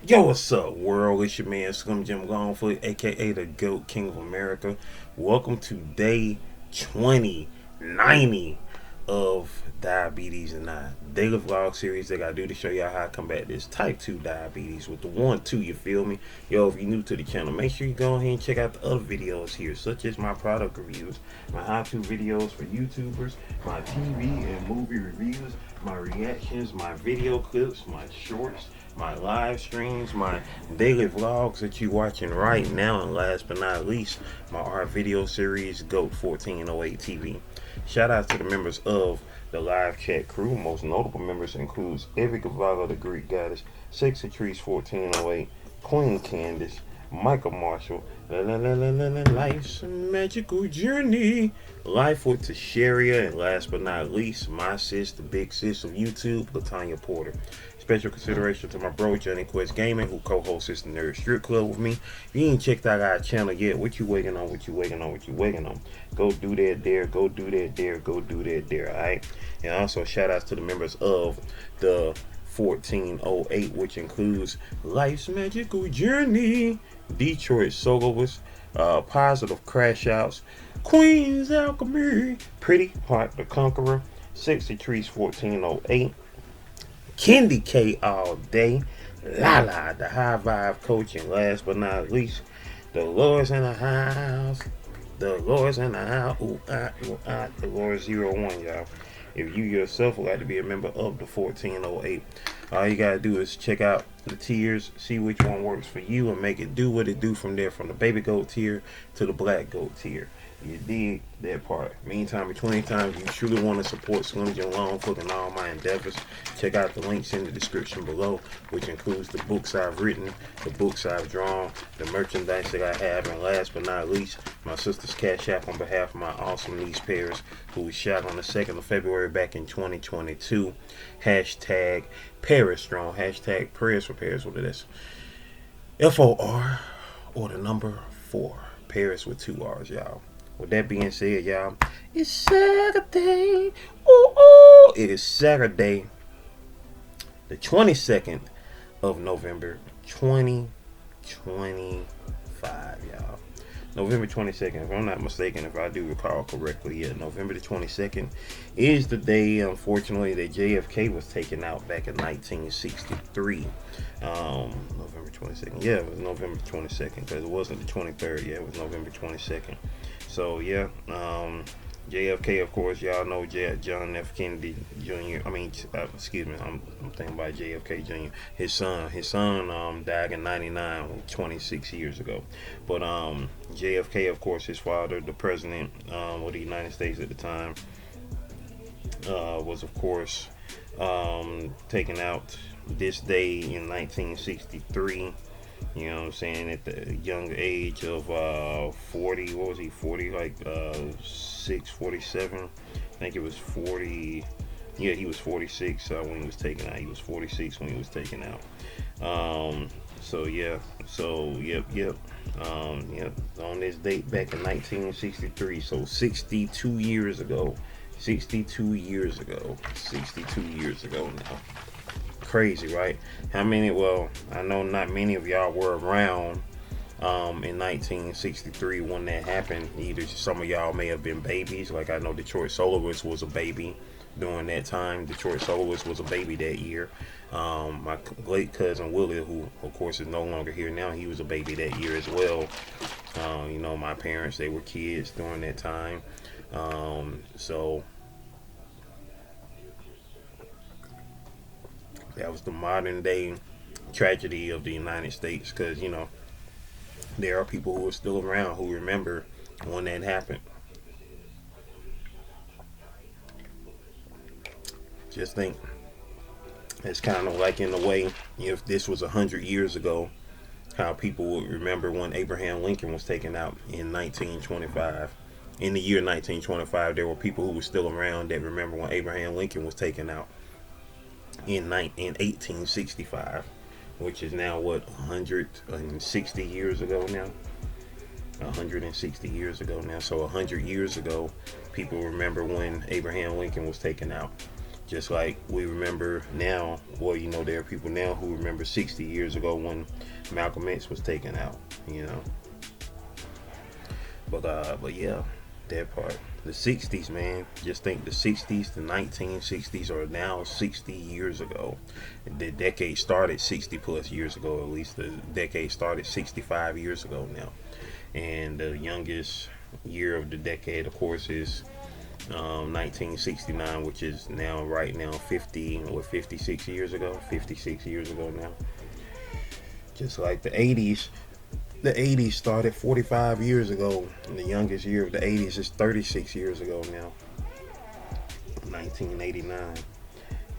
Yo, what's up, world? It's your man Slim Jim Longfoot, aka the GOAT King of America. Welcome to day 2090 of Diabetes and I daily vlog series that I do to show y'all how to combat this type 2 diabetes with the 1-2, you feel me? Yo, if you're new to the channel, make sure you go ahead and check out the other videos here, such as my product reviews, my how-to videos for YouTubers, my TV and movie reviews, my reactions, my video clips, my shorts, my live streams, my daily vlogs that you're watching right now, and last but not least, my art video series, GOAT 1408 TV. Shout out to the members of the live chat crew. Most notable members includes Evie Gavago, the Greek goddess, Sexy Trees 1408, Queen Candace, Michael Marshall, Life's a Magical Journey, Life with Tasharia, and last but not least, my sis, the big sis of YouTube, Latanya Porter. Special consideration to my bro Johnny Quest Gaming, who co-hosts the Nerd Strip Club with me. If you ain't checked out our channel yet, what you waiting on? What you waiting on? What you waiting on? Go do that there. Go do that there. Go do that there. All right. And also shout outs to the members of the 1408, which includes Life's Magical Journey, Detroit Soloist, Positive Crash Outs, Queen's Alchemy, Pretty Heart the Conqueror, Sexy Trees 1408. Candy K all day, Lala, the high vibe coach, and last but not least, the Lord's in the house. The Lord's in the house. Ooh, the Lord's 01, y'all. If you yourself would like to be a member of the 1408, all you gotta do is check out the tiers, see which one works for you, and make it do what it do from there, from the baby goat tier to the black goat tier. You dig that part. Meantime, between times you truly want to support Slim Jim Longfoot and all my endeavors, check out the links in the description below, which includes the books I've written, the books I've drawn, the merchandise that I have, and last but not least, my sister's Cash App on behalf of my awesome niece Paris, who was shot on the 2nd of February back in 2022. Hashtag Paris Strong. Hashtag prayers for Paris. What it is? FOR or the number 4. Paris with 2 R's, y'all. With that being said, y'all, it's Saturday. Ooh, ooh. It is Saturday, the 22nd of November, 2025, y'all. November 22nd, if I'm not mistaken, if I do recall correctly, yeah, November the 22nd is the day, unfortunately, that JFK was taken out back in 1963. November 22nd. Yeah, it was November 22nd, because it wasn't the 23rd. Yeah, it was November 22nd. So, yeah, JFK, of course, y'all know John F. Kennedy Jr. Excuse me, I'm thinking about JFK Jr. His son died in 99, 26 years ago. But JFK, of course, his father, the president of the United States at the time, was, of course, taken out this day in 1963. You know what I'm saying? At the young age of 40, what was he, 40, like 47? I think it was 40. Yeah, he was 46 when he was taken out. He was 46 when he was taken out. So, yeah. So, yep. On this date back in 1963. So, 62 years ago. 62 years ago. 62 years ago now. Crazy, right? How many? Well, I know not many of y'all were around in 1963 when that happened. Either some of y'all may have been babies, like I know Detroit Soloist was a baby during that time. Detroit Soloist was a baby that year. My late cousin Willie, who of course is no longer here now, he was a baby that year as well. My parents, they were kids during that time. So that was the modern day tragedy of the United States, because there are people who are still around who remember when that happened. Just think, it's kind of like, in a way, if this was 100 years ago, how people would remember when Abraham Lincoln was taken out in 1925. In the year 1925, there were people who were still around that remember when Abraham Lincoln was taken out in 1865, which is now what, 160 years ago now. 160 years ago now. So 100 years ago, people remember when Abraham Lincoln was taken out. Just like we remember now, well, you know, there are people now who remember 60 years ago when Malcolm X was taken out, you know. But yeah, that part. The 60s, man. Just think the 60s, the 1960s are now 60 years ago. The decade started 60 plus years ago, at least the decade started 65 years ago now. And the youngest year of the decade, of course, is 1969, which is now, right now, 56 years ago. 56 years ago now. Just like the 80s. The 80s started 45 years ago, and the youngest year of the 80s is 36 years ago now, 1989.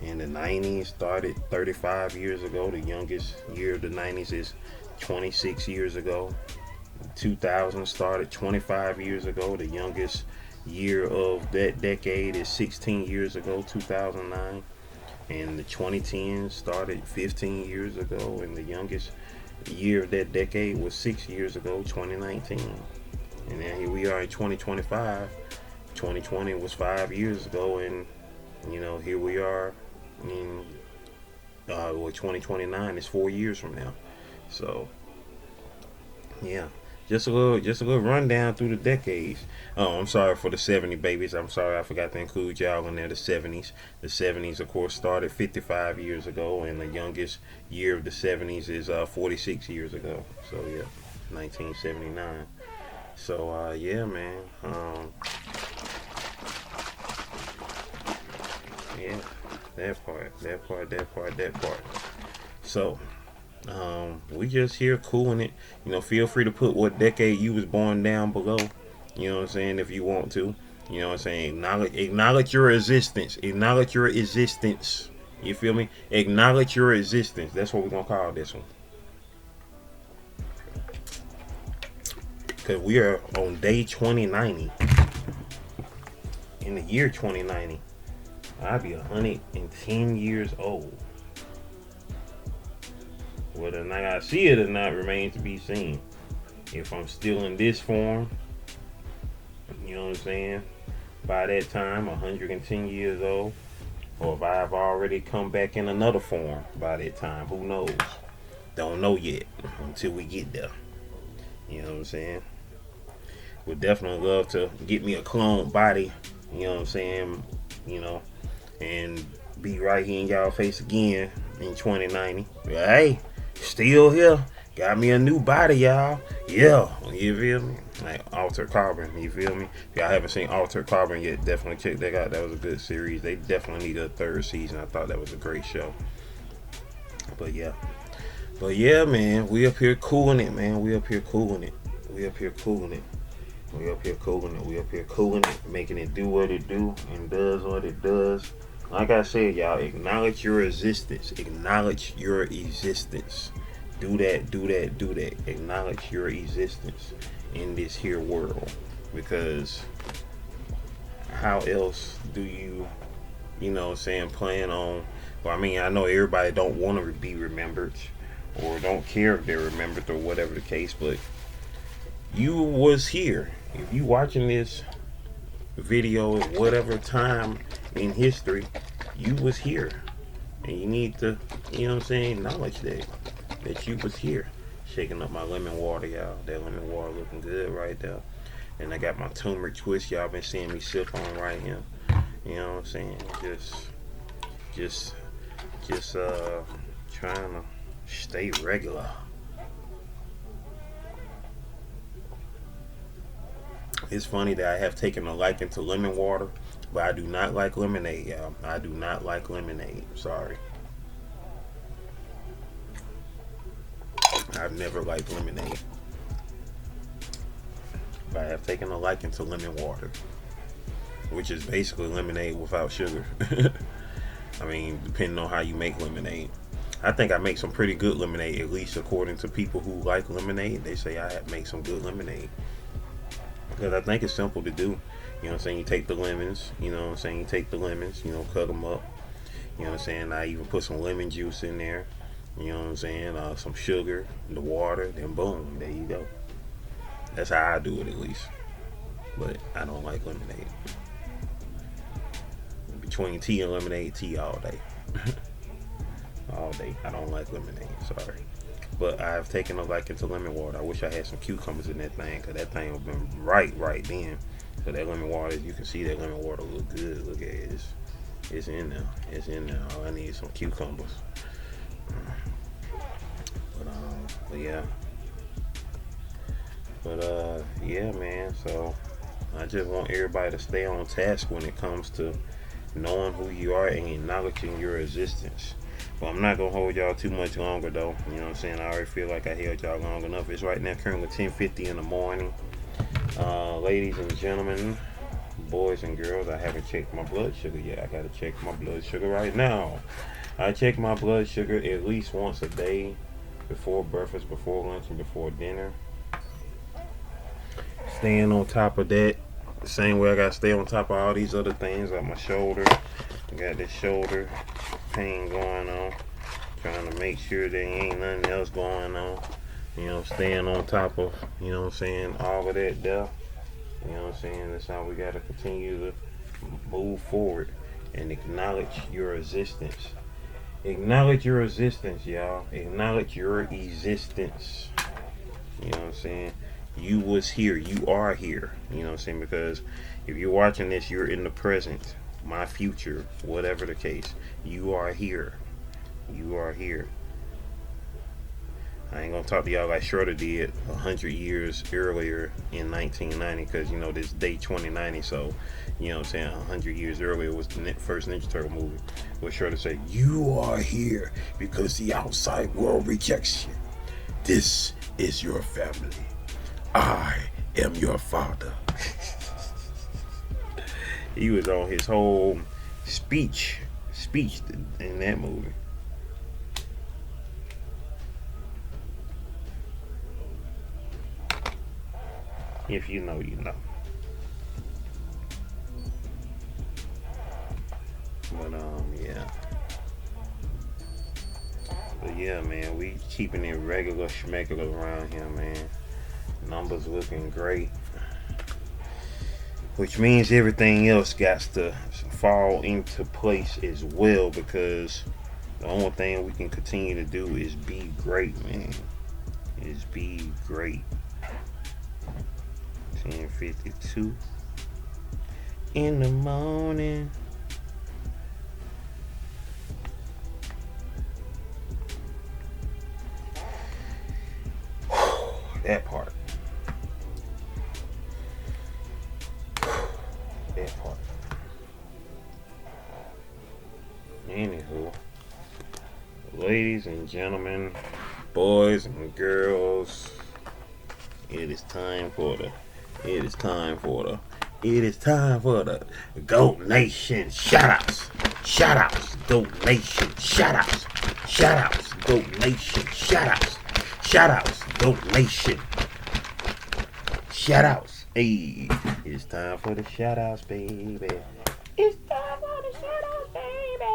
And the 90s started 35 years ago. The youngest year of the 90s is 26 years ago. 2000 started 25 years ago. The youngest year of that decade is 16 years ago, 2009. And the 2010s started 15 years ago, and the youngest year of that decade was 6 years ago, 2019. And then here we are in 2025. 2020 was 5 years ago, and you know, here we are in 2029 is 4 years from now. So yeah, just a little rundown through the decades. Oh, I'm sorry for the 70 babies. I'm sorry I forgot to include y'all in there. The 70s. The 70s, of course, started 55 years ago, and the youngest year of the 70s is 46 years ago. So yeah, 1979. So yeah, man. Yeah, that part. So we just here cooling it. You know, feel free to put what decade you was born down below. You know what I'm saying, if you want to. You know what I'm saying? Acknowledge your existence. Acknowledge your existence. You feel me? Acknowledge your existence. That's what we're gonna call this one. Cause we are on day 2090. In the year 2090, I'll be 110 years old. Whether or not I see it or not remains to be seen. If I'm still in this form, you know what I'm saying, by that time, 110 years old, or if I've already come back in another form by that time, who knows? Don't know yet until we get there. You know what I'm saying? Would definitely love to get me a clone body, you know what I'm saying, you know, and be right here in y'all face again in 2090. Hey, still here. Got me a new body, y'all. Yeah, you feel me? Like Altered Carbon, you feel me? If y'all haven't seen Altered Carbon yet, definitely check that out. That was a good series. They definitely need a third season. I thought that was a great show. But yeah, man, we up here cooling it, man. We up here cooling it, making it do what it do and does what it does. Like I said, y'all, acknowledge your existence. Acknowledge your existence. Do that. Acknowledge your existence in this here world. Because how else do you know what I'm saying, plan on, well, I mean, I know everybody don't want to be remembered or don't care if they're remembered or whatever the case, but you was here. If you watching this video at whatever time in history, you was here. And you need to, you know what I'm saying, acknowledge that you was here. Shaking up my lemon water, y'all. That lemon water looking good right there. And I got my turmeric twist y'all been seeing me sip on right here. You know what I'm saying? Just trying to stay regular. It's funny that I have taken a liking to lemon water, but I do not like lemonade, y'all. I do not like lemonade. Sorry. I've never liked lemonade. But I have taken a liking to lemon water, which is basically lemonade without sugar. I mean, depending on how you make lemonade. I think I make some pretty good lemonade, at least according to people who like lemonade. They say I make some good lemonade. Because I think it's simple to do. You know what I'm saying? You take the lemons, you know what I'm saying? You take the lemons, you know, cut them up. You know what I'm saying? I even put some lemon juice in there. You know what I'm saying? Some sugar, the water, then boom, there you go. That's how I do it, at least. But I don't like lemonade. between tea and lemonade, tea all day. All day. I don't like lemonade, sorry. But I've taken a liking to lemon water. I wish I had some cucumbers in that thing, because that thing would have been right then. So that lemon water, you can see that lemon water look good. Look at it. It's in there. It's in there. All I need is some cucumbers. But yeah. But yeah, man. So I just want everybody to stay on task when it comes to knowing who you are and acknowledging your existence. But I'm not gonna hold y'all too much longer though. You know what I'm saying? I already feel like I held y'all long enough. It's right now currently 10:50 in the morning. Ladies and gentlemen, boys and girls, I haven't checked my blood sugar yet. I gotta check my blood sugar right now. I check my blood sugar at least once a day, before breakfast, before lunch, and before dinner. Staying on top of that, the same way I gotta stay on top of all these other things, like my shoulder. I got this shoulder pain going on. Trying to make sure there ain't nothing else going on. You know, staying on top of, you know what I'm saying, all of that there. You know what I'm saying? That's how we gotta continue to move forward and acknowledge your existence. Acknowledge your existence, y'all. Acknowledge your existence. You know what I'm saying? You was here. You are here. You know what I'm saying? Because if you're watching this, you're in the present, my future, whatever the case. You are here. You are here. I ain't gonna talk to y'all like Schroeder did 100 years earlier in 1990, because you know this day 2090, so you know what I'm saying, 100 years earlier was the first Ninja Turtle movie, where Schroeder said, "You are here because the outside world rejects you. This is your family. I am your father." He was on his whole speech in that movie. If you know, you know. But yeah. But yeah, man, we keeping it regular schmegular around here, man. Numbers looking great, which means everything else got to fall into place as well, because the only thing we can continue to do is be great, man. Is be great. 10:52 in the morning. That part. That part. Anywho, ladies and gentlemen, boys and girls, it is time for the GOAT Nation shoutouts. Shoutouts, GOAT Nation shoutouts. Shoutouts, GOAT Nation shoutouts. Shoutouts, GOAT Nation shoutouts. Hey, it's time for the shoutouts, baby. It's time for the shoutouts, baby.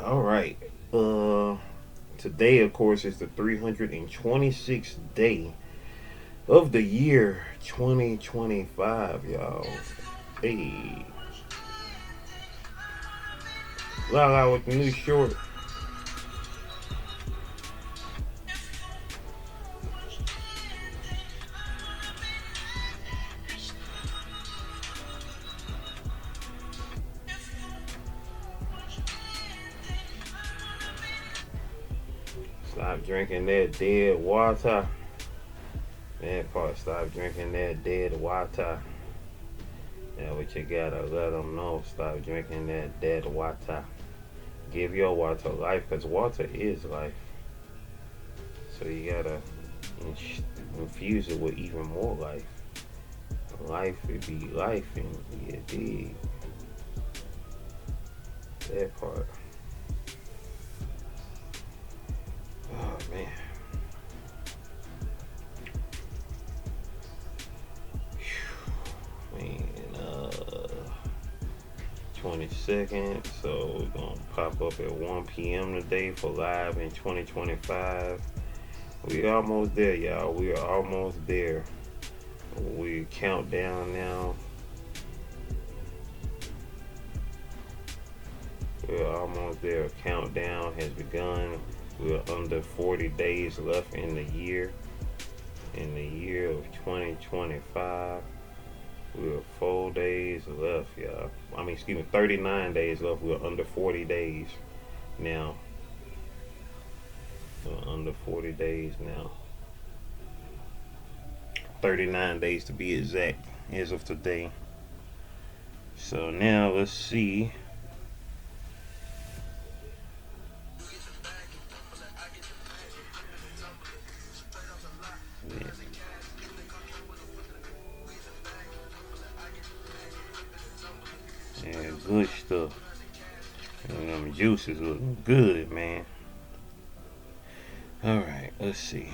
All right. Today, of course, is the 326th day of the year 2025, y'all. Hey. Lala with the new short. Stop drinking that dead water. That part, stop drinking that dead water. That's what you gotta let them know. Stop drinking that dead water. Give your water life, because water is life. So you gotta infuse it with even more life. Life would be life, and yeah, dig. That part. Oh man. Man, 22nd, so we're gonna pop up at 1 p.m. today for live in 2025. We almost there, y'all. We are almost there. We count down now. We're almost there. Countdown has begun. We're under 40 days left in the year. In the year of 2025. We're 4 days left, y'all. I mean, excuse me, 39 days left. We're under 40 days now. We're under 40 days now. 39 days to be exact as of today. So now let's see. Yeah, good stuff. And them juices looking good, man. Alright, let's see.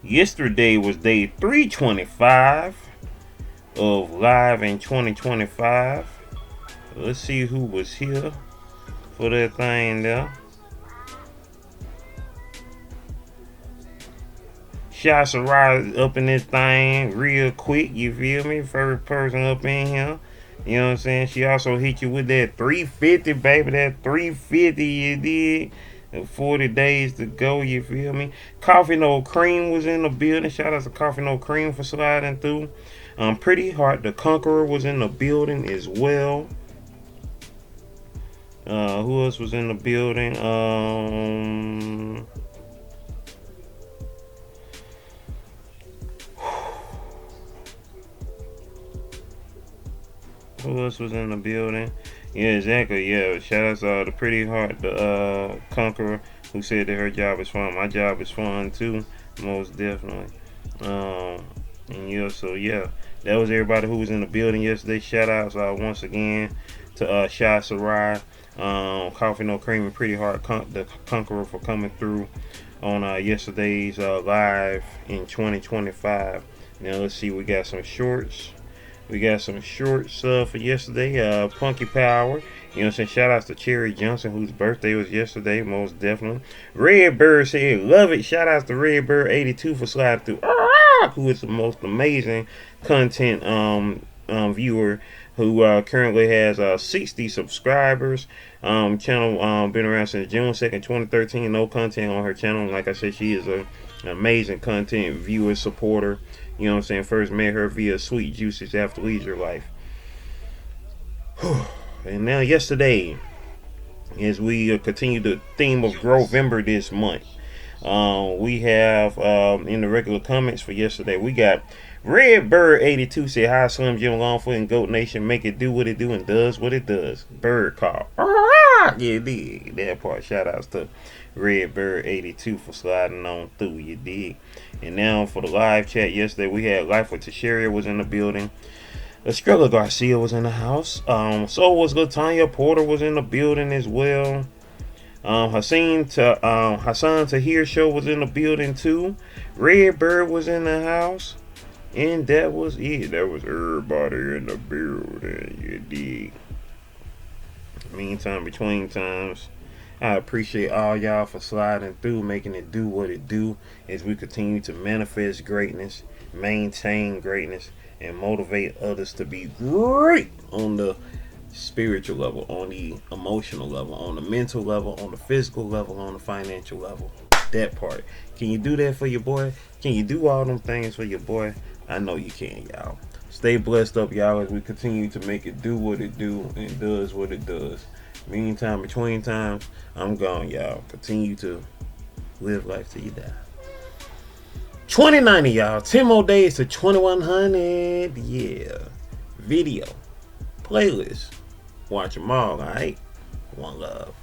Yesterday was day 325 of live in 2025. Let's see who was here for that thing there. Shoutouts up in this thing real quick, you feel me? First person up in here. You know what I'm saying? She also hit you with that 350, baby. That 350 you did. 40 days to go, you feel me? Coffee No Cream was in the building. Shout out to Coffee No Cream for sliding through. Pretty Heart the Conqueror was in the building as well. Who else was in the building? Who else was in the building? Yeah, exactly. Yeah, shout out to the Pretty Heart, the Conqueror, who said that her job is fun. My job is fun too, most definitely. And yeah, so yeah, that was everybody who was in the building yesterday. Shout outs once again to Shy Sarai, Coffee No Cream, and Pretty Heart, the Conqueror, for coming through on yesterday's live in 2025. Now let's see, we got some shorts. We got some shorts for yesterday. Punky Power. You know what I'm saying? Shout outs to Cherry Johnson, whose birthday was yesterday, most definitely. Redbird said, love it. Shout outs to Redbird82 for sliding through. Who is the most amazing content viewer who currently has 60 subscribers. Channel been around since June 2nd, 2013. No content on her channel. Like I said, she is an amazing content viewer, supporter. You know what I'm saying? First met her via Sweet Juices After Leisure Life. And now yesterday, as we continue the theme of GROWVEMBER this month, we have in the regular comments for yesterday, we got Redbird82 said, hi, Slim Jim Longfoot and Goat Nation, make it do what it do and does what it does. Bird call. Yeah, dig. That part. Shout outs to Redbird82 for sliding on through, you dig. And now for the live chat yesterday, we had Life with Tasharia was in the building. Estrella Garcia was in the house. So was Latanya Porter was in the building as well. Hassan Tahir Show was in the building too. Redbird was in the house. And that was it. That was everybody in the building, you dig. Meantime, between times, I appreciate all y'all for sliding through, making it do what it do as we continue to manifest greatness, maintain greatness, and motivate others to be great on the spiritual level, on the emotional level, on the mental level, on the physical level, on the financial level. That part. Can you do that for your boy? Can you do all them things for your boy? I know you can, y'all. Stay blessed up, y'all, as we continue to make it do what it do and does what it does. Meantime, between times, I'm gone, y'all. Continue to live life till you die. 2090, y'all. 10 more days to 2100. Yeah. Video. Playlist. Watch them all, alright? One love.